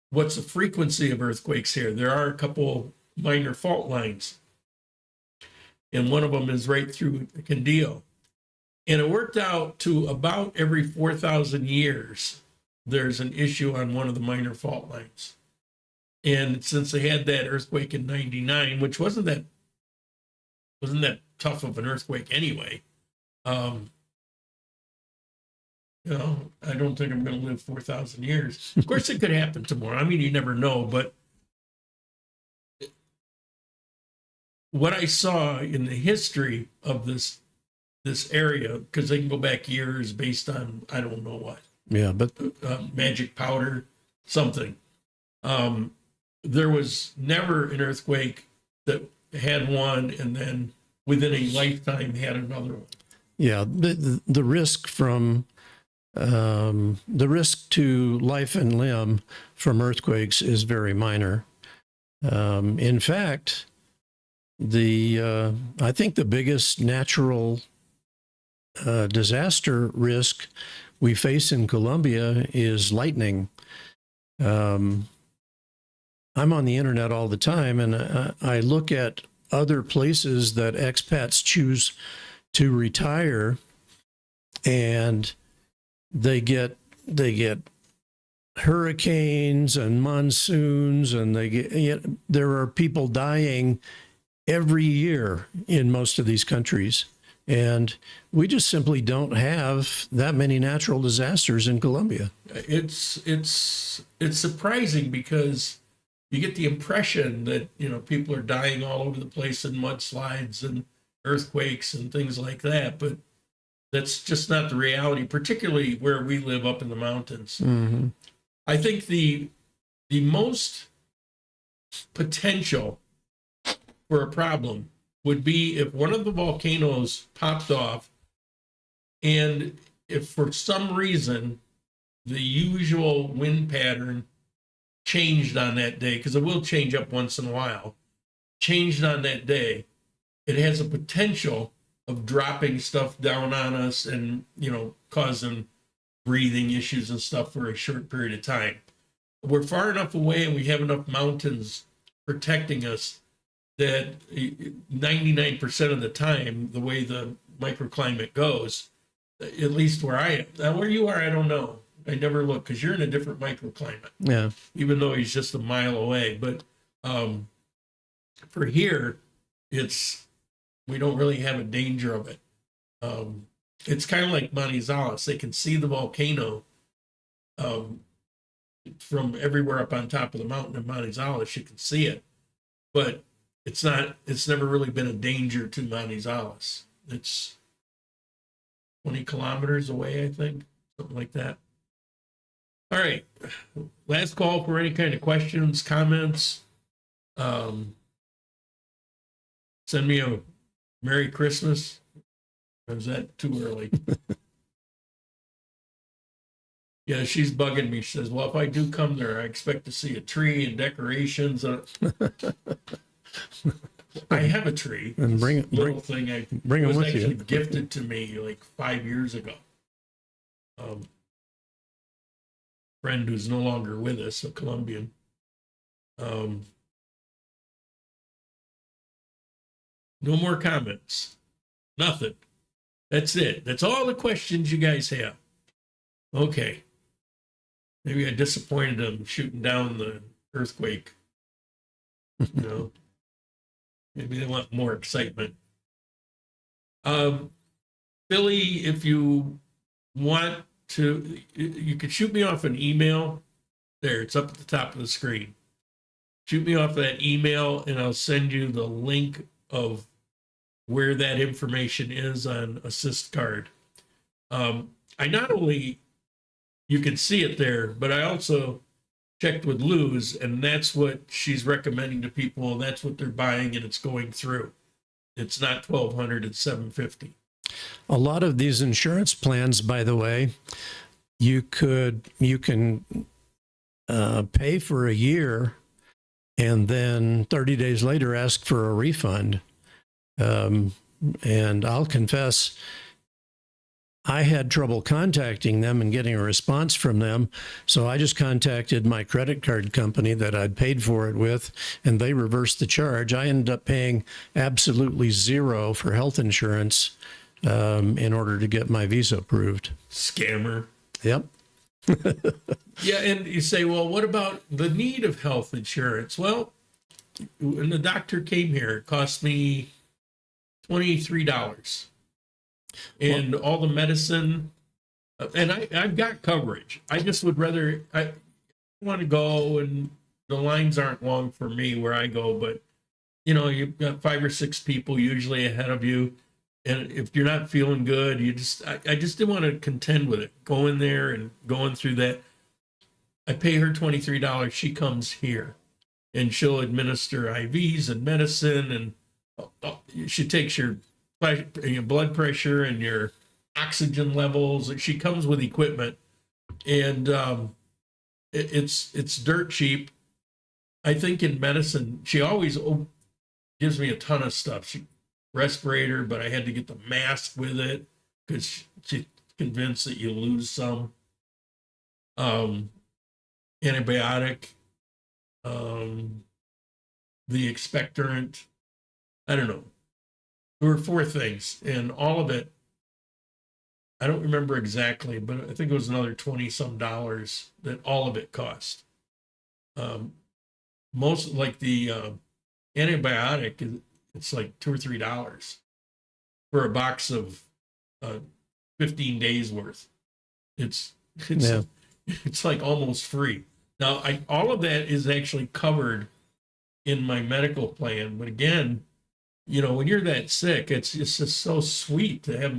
what's the frequency of earthquakes here. There are a couple minor fault lines, and one of them is right through Quindio. And it worked out to about every 4,000 years, there's an issue on one of the minor fault lines. And since they had that earthquake in 99, which wasn't that tough of an earthquake anyway, I don't think I'm going to live 4,000 years. Of course, it could happen tomorrow. I mean, you never know. But what I saw in the history of this area, because they can go back years based on, I don't know what. Yeah, but Magic powder, something. There was never an earthquake that had one and then within a lifetime had another one. yeah, the risk from the risk to life and limb from earthquakes is very minor. In fact, I think the biggest natural disaster risk we face in Colombia is lightning. I'm on the internet all the time, and I look at other places that expats choose to retire, and they get hurricanes and monsoons, and there are people dying every year in most of these countries. And we just simply don't have that many natural disasters in Colombia. It's surprising because you get the impression that, people are dying all over the place in mudslides and earthquakes and things like that, but that's just not the reality, particularly where we live up in the mountains. Mm-hmm. I think the most potential for a problem would be if one of the volcanoes popped off, and if for some reason the usual wind pattern changed on that day, because it will change up once in a while, changed on that day, it has a potential of dropping stuff down on us and, causing breathing issues and stuff for a short period of time. We're far enough away and we have enough mountains protecting us that 99% of the time, the way the microclimate goes, at least where I am. Now, where you are, I don't know. I never look, because you're in a different microclimate. Yeah. Even though he's just a mile away. But for here, we don't really have a danger of it. It's kind of like Manizales. They can see the volcano from everywhere up on top of the mountain in Manizales. You can see it, but it's never really been a danger to Manizales. It's 20 kilometers away, I think, something like that. All right. Last call for any kind of questions, comments. Send me a Merry Christmas. Or is that too early? Yeah, she's bugging me. She says, well, if I do come there, I expect to see a tree and decorations. I have a tree. And bring it with you. Actually gifted to me like 5 years ago. Friend who's no longer with us, a Colombian. No more comments. Nothing. That's it. That's all the questions you guys have. Okay. Maybe I disappointed them shooting down the earthquake. Maybe they want more excitement. Billy, if you want to, you could shoot me off an email. There, it's up at the top of the screen. Shoot me off that email and I'll send you the link of where that information is on Assist Card. I not only, you can see it there, but I also checked with Luz, and that's what she's recommending to people, and that's what they're buying, and it's going through. It's not $1,200, it's $750. A lot of these insurance plans, by the way, you can pay for a year and then 30 days later ask for a refund. And I'll confess, I had trouble contacting them and getting a response from them. So I just contacted my credit card company that I'd paid for it with, and they reversed the charge. I ended up paying absolutely zero for health insurance in order to get my visa approved. Scammer. Yep. Yeah, and you say, well, what about the need of health insurance? Well, when the doctor came here, it cost me $23. And all the medicine, and I've got coverage. I just would rather, I want to go, and the lines aren't long for me where I go, but you've got 5 or 6 people usually ahead of you. And if you're not feeling good, I just didn't want to contend with it. Going there and going through that. I pay her $23. She comes here and she'll administer IVs and medicine, and she takes your blood pressure and your oxygen levels. She comes with equipment, and it's dirt cheap. I think in medicine, she always gives me a ton of stuff. Respirator, but I had to get the mask with it because she's convinced that you lose some. Antibiotic, the expectorant. I don't know. There were four things, and all of it, I don't remember exactly, but I think it was another 20 some dollars that all of it cost. Most like the antibiotic, it's like $2 or $3 for a box of 15 days worth. It's Yeah. it's like almost free. Now, all of that is actually covered in my medical plan, but again, when you're that sick, it's just so sweet to have.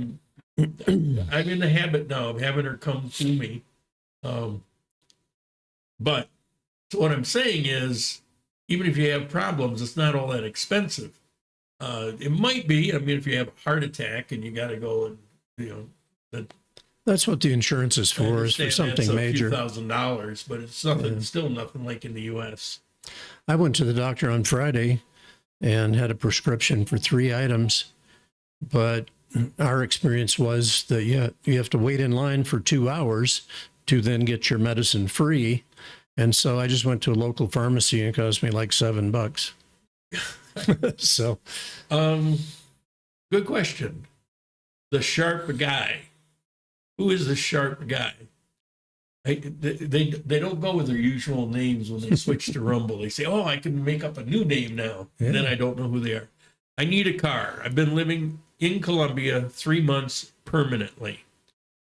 I'm in the habit now of having her come to me. But what I'm saying is, even if you have problems, it's not all that expensive. It might be. I mean, if you have a heart attack and you got to go and, That's what the insurance is for, is for something a major. few $1,000s, but it's nothing, still nothing like in the U.S. I went to the doctor on Friday and had a prescription for 3 items, but our experience was that you have to wait in line for 2 hours to then get your medicine free. And so I just went to a local pharmacy and it cost me like $7. So, Good question. The sharp guy. Who is the sharp guy? They don't go with their usual names when they switch to Rumble. They say, "Oh, I can make up a new name now." Yeah. And then I don't know who they are. I need a car. I've been living in Colombia 3 months permanently.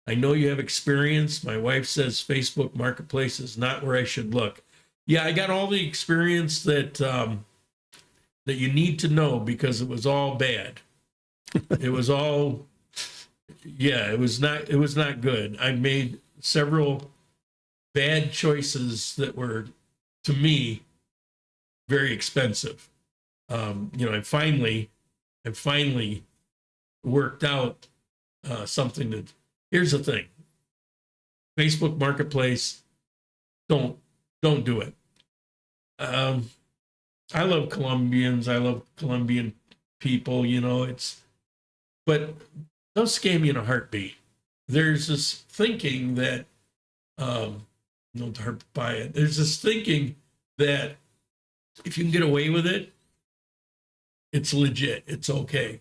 I know you have experience. My wife says Facebook Marketplace is not where I should look. Yeah, I got all the experience that that you need to know because it was all bad. It was all, yeah, it was not good. I made several bad choices that were, to me, very expensive. I finally worked out something that. Here's the thing: Facebook Marketplace, don't do it. I love Colombians. I love Colombian people. But they'll scam you in a heartbeat. There's this thinking that, don't buy it. There's this thinking that if you can get away with it, it's legit. It's okay.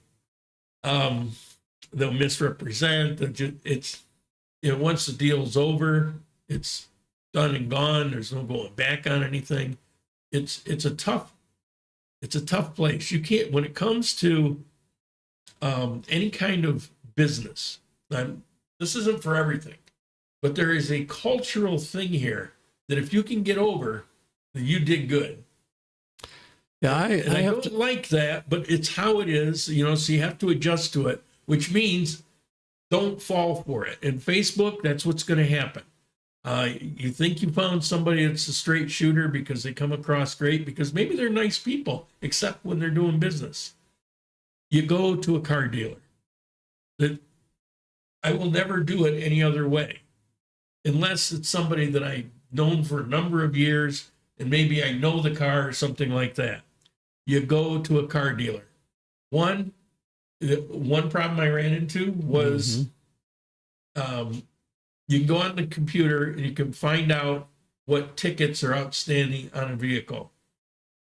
They'll misrepresent. It's once the deal's over, it's done and gone. There's no going back on anything. It's a tough place. You can't, when it comes to any kind of business. This isn't for everything, but there is a cultural thing here that if you can get over, then you did good. yeah, I don't like that, but it's how it is, so you have to adjust to it, which means don't fall for it. And Facebook, that's what's going to happen. You think you found somebody that's a straight shooter because they come across great, because maybe they're nice people, except when they're doing business. You go to a car dealer. That I will never do it any other way, unless it's somebody that I've known for a number of years, and maybe I know the car or something like that. You go to a car dealer. One problem I ran into was you can go on the computer and you can find out what tickets are outstanding on a vehicle.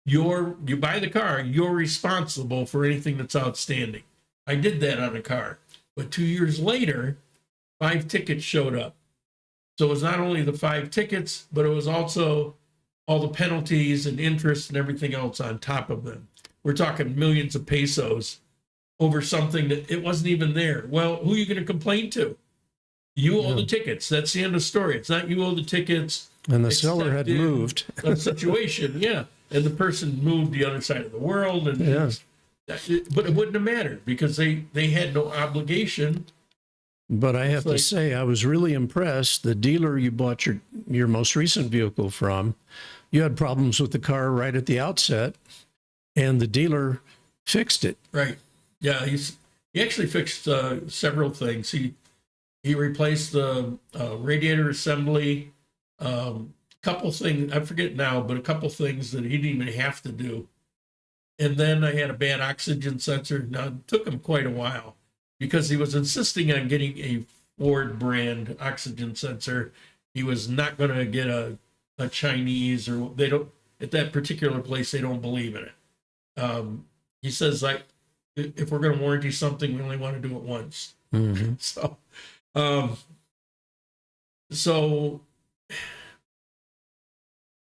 You buy the car, you're responsible for anything that's outstanding. I did that on a car, but 2 years later, 5 tickets showed up. So it was not only the 5 tickets, but it was also all the penalties and interest and everything else on top of them. We're talking millions of pesos over something that it wasn't even there. Well, who are you going to complain to? You owe the tickets. That's the end of the story. It's not you owe the tickets. and the seller had moved. A situation, yeah. And the person moved the other side of the world. And Yeah. but it wouldn't have mattered because they had no obligation. But I have to like- say, I was really impressed. The dealer you bought your most recent vehicle from, you had problems with the car right at the outset, and the dealer fixed it. Right. Yeah. He actually fixed several things. He replaced the radiator assembly, couple things, I forget now, but a couple things that he didn't even have to do. And then I had a bad oxygen sensor. Now, it took him quite a while because he was insisting on getting a Ford brand oxygen sensor. He was not going to get a Chinese, or they don't, at that particular place, they don't believe in it. he says, like, if we're going to warranty something, we only want to do it once. Mm-hmm. So, so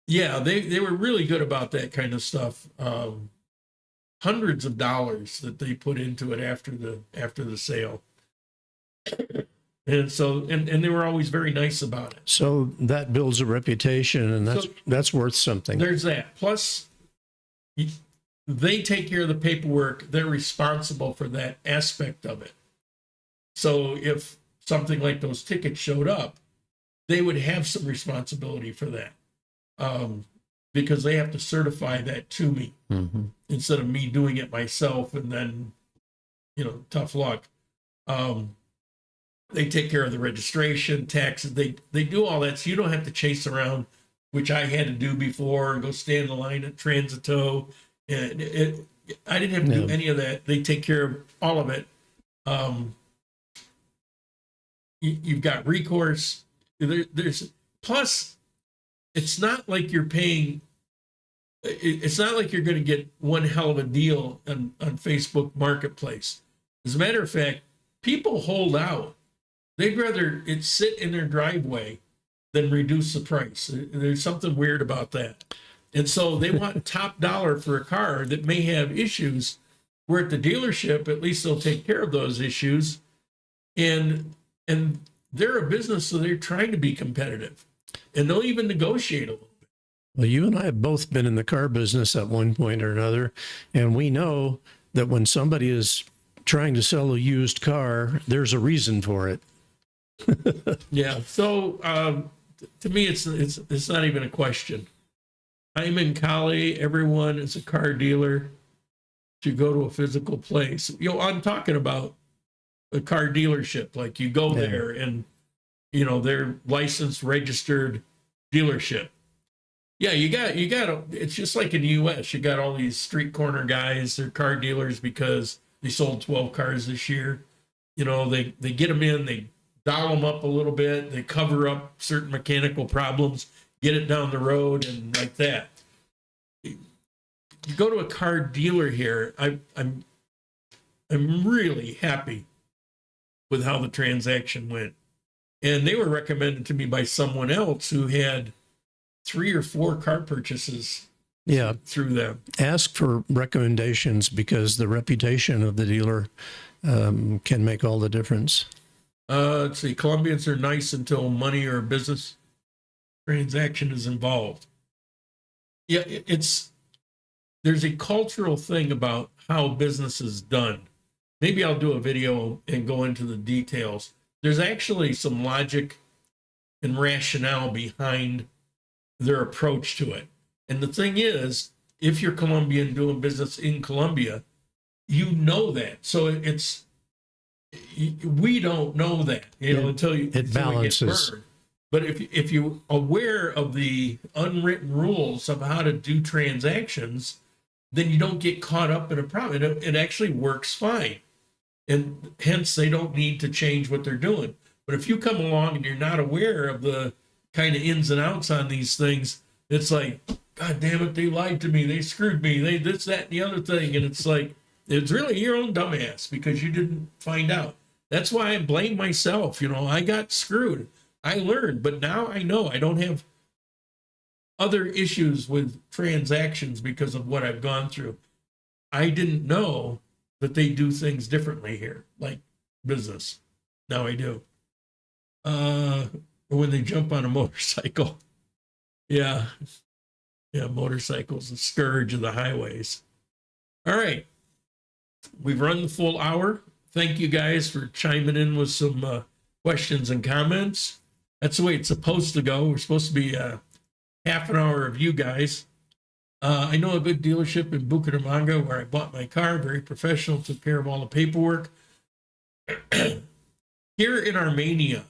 yeah, they were really good about that kind of stuff. Hundreds of dollars that they put into it after the sale. And so, and they were always very nice about it. So that builds a reputation, and that's worth something. There's that. Plus, they take care of the paperwork. They're responsible for that aspect of it. So if something like those tickets showed up, they would have some responsibility for that, because they have to certify that to me Mm-hmm. instead of me doing it myself, and then, tough luck. They take care of the registration, taxes. They do all that, so you don't have to chase around, which I had to do before, and go stand in the line at Transito. And I didn't have to do any of that. They take care of all of it. You've got recourse. There's plus, it's not like you're paying. It's not like you're going to get one hell of a deal on Facebook Marketplace. As a matter of fact, people hold out. They'd rather it sit in their driveway than reduce the price. There's something weird about that. And so they want top dollar for a car that may have issues, where at the dealership, at least they'll take care of those issues. And they're a business, so they're trying to be competitive. And they'll even negotiate a little bit. Well, you and I have both been in the car business at one point or another, and we know that when somebody is trying to sell a used car, there's a reason for it. Yeah. So to me, it's not even a question. I'm in Cali. Everyone is a car dealer. You go to a physical place. I'm talking about a car dealership. Like, you go there and, they're licensed, registered dealership. Yeah, you got it's just like in the US. You got all these street corner guys. They're car dealers because they sold 12 cars this year. They get them in, they dial them up a little bit, they cover up certain mechanical problems, get it down the road, and like that. You go to a car dealer here. I'm really happy with how the transaction went, and they were recommended to me by someone else who had 3 or 4 car purchases. Yeah. Through them. Ask for recommendations, because the reputation of the dealer can make all the difference. Let's see. Colombians are nice until money or business transaction is involved. Yeah, there's a cultural thing about how business is done. Maybe I'll do a video and go into the details. There's actually some logic and rationale behind their approach to it. And the thing is, if you're Colombian doing business in Colombia, you know that. So we don't know that, until you balances. get burned. But if you're aware of the unwritten rules of how to do transactions, then you don't get caught up in a problem. It actually works fine. And hence, they don't need to change what they're doing. But if you come along and you're not aware of the kind of ins and outs on these things, it's like, God damn it, they lied to me. They screwed me. They this, that, and the other thing. And it's like, it's really your own dumbass because you didn't find out. That's why I blame myself. I got screwed. I learned, but now I know I don't have other issues with transactions because of what I've gone through. I didn't know that they do things differently here, like business. Now I do. When they jump on a motorcycle. Yeah, motorcycles, the scourge of the highways. All right. We've run the full hour. Thank you guys for chiming in with some questions and comments. That's the way it's supposed to go. We're supposed to be half an hour of you guys. I know a good dealership in Bucaramanga where I bought my car. Very professional, took care of all the paperwork. Here in Armenia,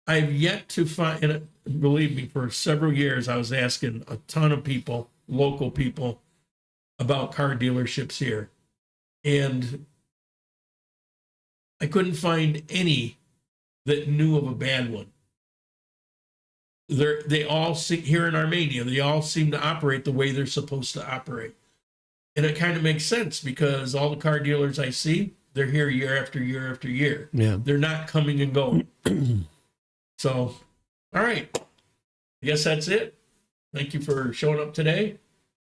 I've yet to find, and believe me, for several years, I was asking a ton of people, local people, about car dealerships here. And I couldn't find any that knew of a bad one. They all see, here in Armenia, they all seem to operate the way they're supposed to operate. And it kind of makes sense because all the car dealers I see, they're here year after year after year. Yeah. They're not coming and going. So, all right. I guess that's it. Thank you for showing up today.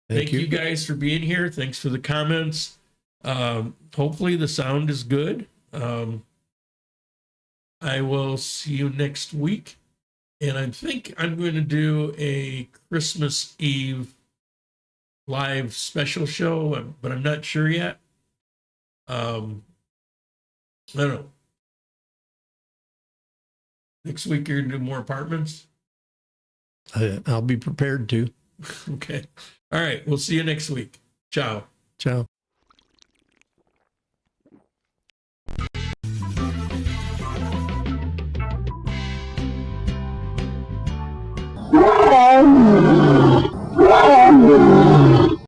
Thank you guys for being here. Thanks for the comments. Hopefully the sound is good. I will see you next week. And I think I'm going to do a Christmas Eve live special show, but I'm not sure yet. I don't know. Next week you're going to do more apartments? I'll be prepared to. Okay. All right. We'll see you next week. Ciao. Ciao. Oh,